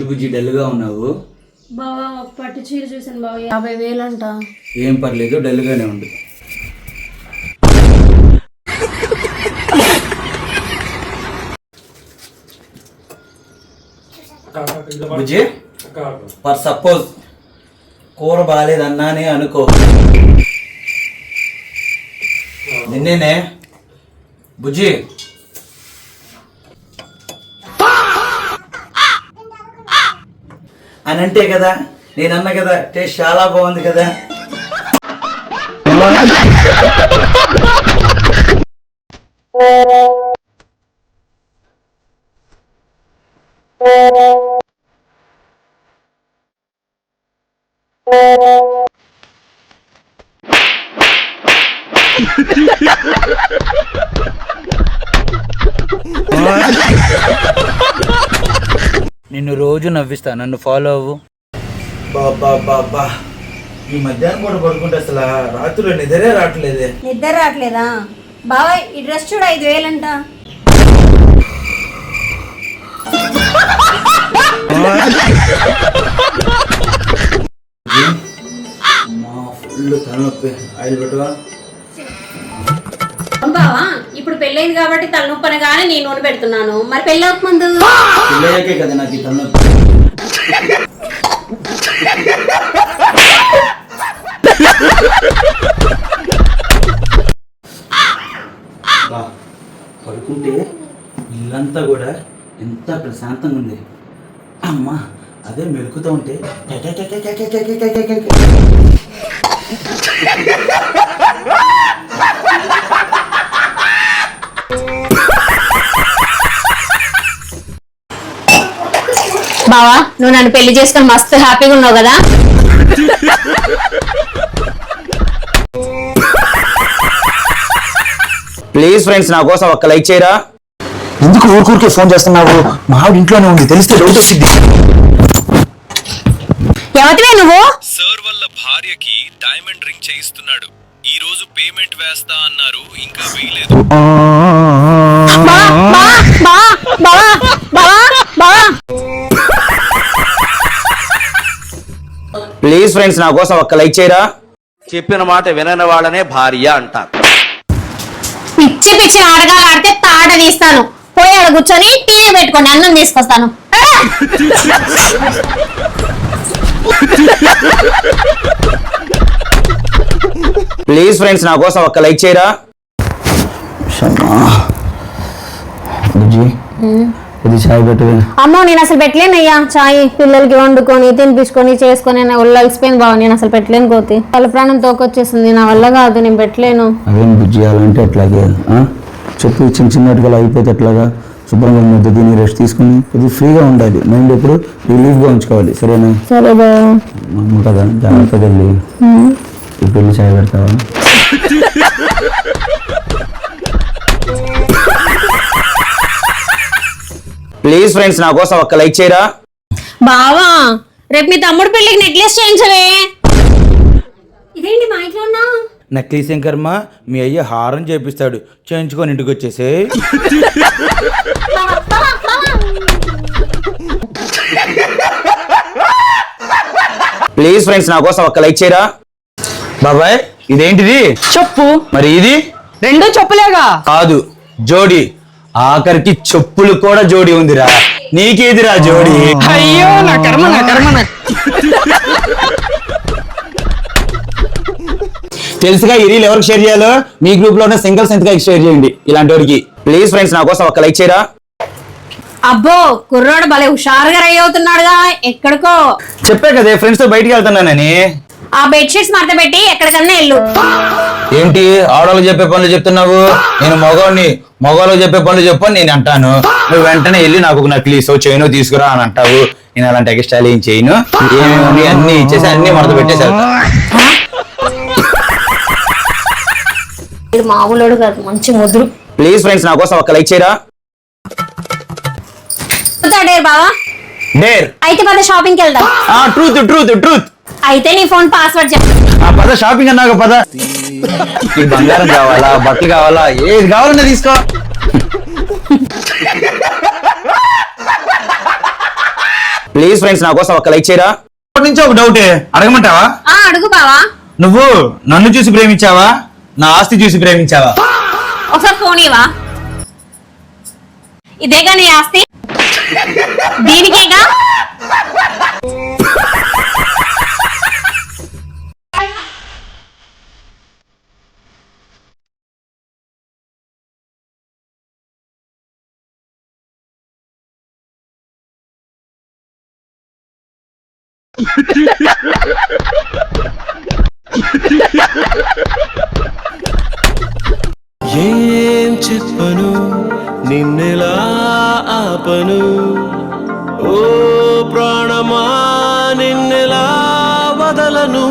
బుజ్జి డల్గా ఉన్నావు? బావా పట్టు చీర చూసాను బావ, 50,000 అంట. ఏం పర్లేదు, డల్గానే ఉండు. బుజ్జి, ఫర్ సపోజ్ కూర బాగాలేదన్నానే అనుకో, నిన్నేనే బుజ్జి అని అంటే కదా, నేనన్నా కదా టేస్ట్ చాలా బాగుంది కదా. నిన్ను రోజు నవ్విస్తా, నన్ను ఫాలో అవ్వు. బాబా బాబా, ఈ మధ్యాహ్నం కూడా పడుకుంటే అసలు రాత్రిలో నిద్రే రావట్లేదే. నిద్ర రావట్లేదా బావా? ఈ డ్రెస్ చూడ 5,000 అంట. ఫుల్ తలనొప్పి, ఆయిల్ పెట్టవా? బావా ఇప్పుడు పెళ్ళైంది కాబట్టి తలనొప్పి అనగానే నేను నూనె పెడుతున్నాను, మరి పెళ్ళవక ముందు? పెళ్ళయ్యాకే కదా నాకు ఈ తలనొప్పి. పడుకుంటే ఇల్లంతా కూడా ఎంత ప్రశాంతంగా ఉంది. అమ్మా అదే మెలుకుతూ ఉంటే బావా నువ్వు నన్ను పెళ్లి చేసుకొని మస్తు హ్యాపీగా ఉన్నావు కదా. ప్లీజ్ ఫ్రెండ్స్, నా కోసం ఒక్క లైక్ చేయరా. ఎందుకు ఊరికే ఫోన్ చేస్తున్నావు? మా ఆవిడ ఇంట్లోనే ఉంది, తెలిస్తే డౌట్ వచ్చింది. ఎవరివే నువ్వు? సర్ వల్ల భార్యకి డైమండ్ రింగ్ చేయిస్తున్నాడు. ఈ రోజు పేమెంట్ వేస్తా అన్నారు, ఇంకా వేయలేదు. ప్లీజ్ ఫ్రెండ్స్, నా కోసం ఒక్క లైక్ చేయరా. చెప్పిన మాట వినని వాళ్ళనే భార్య అంటారు. పిచ్చి పిచ్చి నాటకాలు ఆడితే తాట తీస్తాను. పోయి ఆడ కూర్చొని టీవీ పెట్టుకోండి, అన్నం తీసుకొస్తాను. ప్లీజ్ ఫ్రెండ్స్, నా కోసం ఒక్క లైక్ చేయరా. ఇది చాయ్ పెట్టు. అమ్మో నేను అసలు పెట్టలేనయ్యా చాయ్. పిల్లలకి వండుకొని తినిపించుకొని చేసుకొని ఒళ్ళు అలసిపోయింది బావ, నేను అసలు పెట్టలేను. కోతి వాళ్ళ ప్రాణం తోకొచ్చేసింది, నా వల్ల కాదు, నేను పెట్టలేను. అదేం బుజ్జి చేయాలంటే ఎట్లాగే చెప్పు, చిన్న చిన్నట్టుగా అయిపోతే ఎట్లాగా? శుభ్రంగా ముద్ద తిని రెస్ట్ తీసుకుని కొద్దిగా ఫ్రీగా ఉండాలి, మైండ్ ఎప్పుడు రిలీఫ్గా ఉంచుకోవాలి, సరేనా? సరే బావ. అమ్మ కదా, జాగ్రత్తగా వెళ్ళి ఈ పెళ్లి చాయ్ పెడతావా? ప్లీజ్ ఫ్రెండ్స్, నా కోసం ఒక్క లైక్ చేయరా. బావా రేపు మీ తమ్ముడు పెళ్ళికి నెక్లెస్ చేయించవే. ఇదేంటి మా ఇంట్లో ఉన్నా? నెక్లెస్ ఏం కర్మ, మీ అయ్య హారం చేపిస్తాడు, చేయించుకొని ఇంటికి వచ్చేసే. ప్లీజ్ ఫ్రెండ్స్, నా కోసం ఒక్క లైక్ చేయరా. బాబాయ్ ఇదేంటిది? చెప్పు. మరి ఇది? రెండు చెప్పులేగా. కాదు, జోడి. ఆఖరికి చెప్పులు కూడా జోడి ఉందిరా. నీకేదిరా జోడి? అయ్యో నా కర్మ, నా కర్మ. తెలుసుగా ఈ రీల్ ఎవరికి షేర్ చేయాలో? మీ గ్రూప్ లోనే సింగిల్స్ ఎంతగా షేర్ చేయండి ఇలాంటి వారికి. ప్లీజ్ ఫ్రెండ్స్, నా కోసం ఒక లైక్ చేయరా. అబ్బో కుర్రోడు భలే హుషారుగా రెడీ అవుతున్నాడుగా, ఎక్కడికో. చెప్పే కదా ఫ్రెండ్స్ తో బయటికి వెళ్తున్నానని. ఆ బెడ్షీట్స్ మడత పెట్టి ఎక్కడికన్నా వెళ్ళు. ఏంటి ఆడవాళ్ళు చెప్పే పనులు చెప్తున్నావు? నేను మగవాళ్ళకి చెప్పే పనులు చెప్పని నేను అంటాను, నువ్వు వెంటనే వెళ్ళి నాకు ఒక నక్లీస్ చైన్ తీసుకురా అని అంటావు. నేను అలాంటి ఎక్స్ట్రా ఏం చేయను, ఏమేమి అన్ని ఇచ్చేసి అన్ని మడత పెట్టేసి వెళ్తా. మామూలుడు కాదు, మంచి ముదురు. ప్లీజ్ ఫ్రెండ్స్, నా కోసం ఒక లైక్ చేయరా. బావా డేర్ అయితే పద షాపింగ్కి వెళ్దాం. Truth truth truth. అయితే నీ ఫోన్ పాస్వర్డ్ చెప్పు. పద షాపింగ్ అన్నాక పద. ఈ బంగారం కావాలా, బట్టలు కావాలా, ఏది కావాలన్నా తీసుకో. ప్లీజ్ ఫ్రెండ్స్ నా కోసం ఒక లైక్ చేయరా. ఇప్పటి నుంచి ఒక డౌటే, అడగమంటావా? అడుగు బావా. నువ్వు నన్ను చూసి ప్రేమించావా, నా ఆస్తి చూసి ప్రేమించావా? ఒకసారి ఫోన్ ఇవా. ఇదేగా నీ ఆస్తి, దీనికేగా. ఏం చెప్పను నిన్నెలా ఆపను ఓ ప్రాణమా నిన్నెలా వదలను.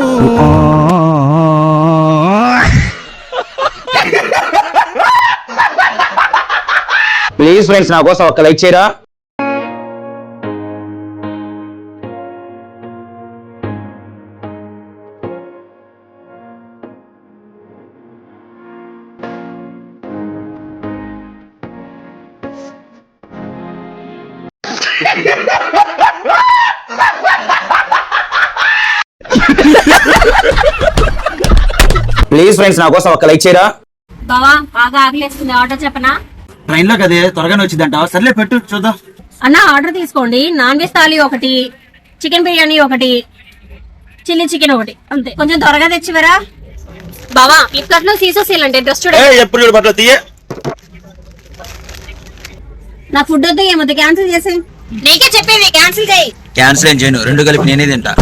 ప్లీజ్ ఫ్రెండ్స్ నా కోసం ఒక లైక్ చేయరా. ప్లీజ్ ఫ్రెండ్స్ నా కోసం ఒక లైక్ చేయరా. బావా బాగా ఆకలేస్తుంది, ఆర్డర్ చెప్పనా? ట్రైన్ లో కదే త్వరగానే వచ్చిందంట, సర్లే పెట్టు చూద్దాం. అన్న ఆర్డర్ తీసుకోండి. నాన్ వెజ్ థాలీ ఒకటి, చికెన్ బిర్యానీ ఒకటి, చిల్లీ చికెన్ ఒకటి, అంతే. కొంచెం త్వరగా తెచ్చివరా బావా. ఫ్లిప్కార్ట్ లో సీసోసీల్ అంటే డ్రెస్ చూడండి. ఎప్పుడు బట్టలు తీయ. నా ఫుడ్ వద్దు, ఏమొద్దు, క్యాన్సిల్ చేసి. నీకే చెప్పేది, క్యాన్సిల్ చేయి. క్యాన్సిల్ ఏం చేయను, రెండు కలిపి నేనే తింటా.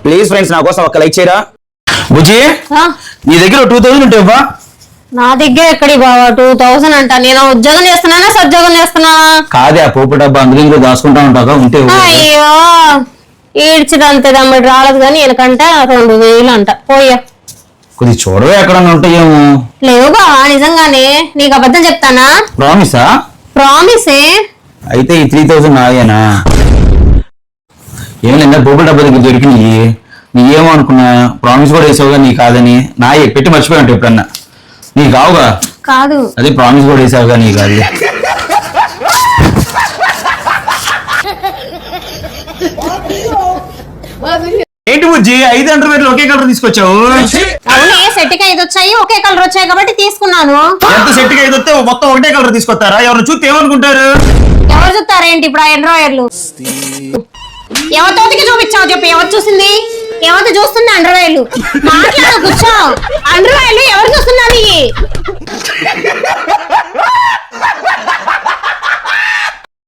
ప్లీజ్ ఫ్రెండ్స్ నా కోసం ఒక లైక్ చేయరా. బుజ్జి నీ దగ్గర 2000 ఉంటే ఇవ్వా. నా దగ్గర ఎక్కడి బావా 2000 అంట. నేను ఉద్యోగం చేస్తున్నానా సద్యోగం చేస్తున్నానా? కాదే, ఆ పోపు డబ్బా అందులో ఇంకో దాచుకుంటా ఉంటాగా, ఉంటే ఇవ్వు. అయ్యో ఈడ్చిదంతే దమ్మడి రాలేదు కానీ వెనకంట 2000 అంట. పోయా కొద్ది చూడవే, ఎక్కడన్నా ఉంటాయేమో. లేవు బావా, నిజంగానే. నీకు అబద్ధం చెప్తానా? ప్రామిసా? ప్రామిసే. అయితే ఈ 3000 నాయేనా? ఏం లేదా, పోపు డబ్బా దగ్గర దొరికినాయి. నీయేమో అనుకున్నా, ప్రామిస్ కూడా వేసావుగా నీ కాదని. నా పెట్టి మర్చిపోయి ఉంటావు ఎప్పుడన్నా. నీ కావుగా? కాదు. అదే ప్రామిస్ కూడా వేసావుగా నీ కాదు. ఏంటి బుజ్జి 5 అండర్వేర్లు ఒకే కలర్ తీసుకొచ్చావు? అవునే, సెట్ కి 5 వచ్చాయి, ఒకే కలర్ వచ్చాయి కాబట్టి తీసుకున్నాను. ఎంత సెట్ కి 5 వస్తే మొత్తం ఒకటే కలర్ తీసుకొస్తారా? ఎవరు చూస్తే ఏమనుకుంటారు? ఎవరు చూస్తారేంటి ఇప్పుడు ఆ అండర్వేర్లు? ఎవరితోటికి చూపించావు చెప్పు, ఎవరు చూసింది? ఎవరితో చూస్తుంది అండర్వేర్లు? మాట్లాడు, కూర్చో. అండర్వేర్లు ఎవరు చూస్తున్నారు?